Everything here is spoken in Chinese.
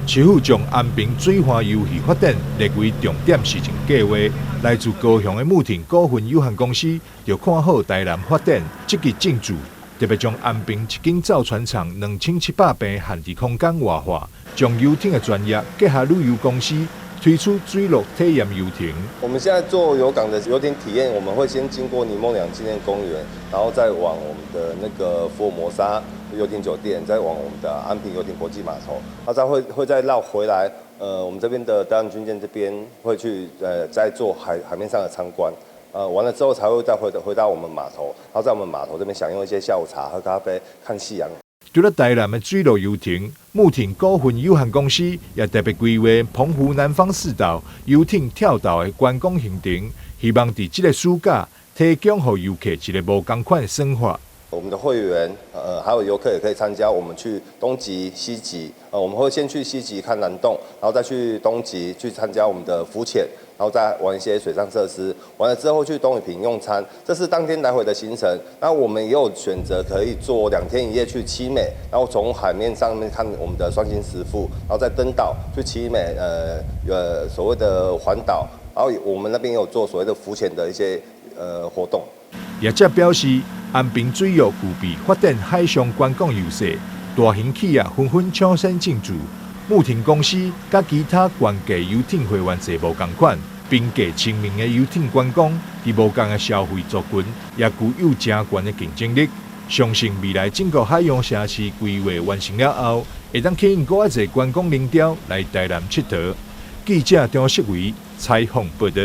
市府将安平水环游戏发展列为重点施政计划。来自高雄的木挺股份有限公司就看好台南发展，积极进驻，特别将安平一间造船厂2700平限制空间活化，将游艇的专业结合旅游公司。推出水陆体验游艇。我们现在做游港的游艇体验，我们会先经过尼梦两纪念公园，然后再往我们的那个福尔摩沙游艇酒店，再往我们的安平游艇国际码头，然后会再绕回来。我们这边的德安军舰这边会去再做海面上的参观。完了之后才会再回到我们码头，然后在我们码头这边享用一些下午茶、喝咖啡、看夕阳。除了台南的水陆游艇，木挺股份有限公司也特别规划澎湖南方四岛游艇跳岛的观光行程，希望在这个暑假提供给游客一个无同款的生活。我们的会员还有游客也可以参加我们去东极、西极。我们会先去西极看蓝洞，然后再去东极去参加我们的浮潜，然后再玩一些水上设施。完了之后去东屿坪用餐，这是当天来回的行程。那我们也有选择可以做2天1夜去七美，然后从海面上面看我们的双星石窟，然后再登岛去七美，所谓的环岛。然后我们那边也有做所谓的浮潜的一些活动。业者表示，安平水域具备发展海上观光优势，大型企业纷纷抢先进驻。木艇公司甲其他关价游艇会员制无同款，并价亲民的游艇观光，伫无同的消费族群，也具有真悬的竞争力。相信未来整个海洋城市规划完成了后，会当吸引更多观光领调来台南佚佗。记者张世维采访报道。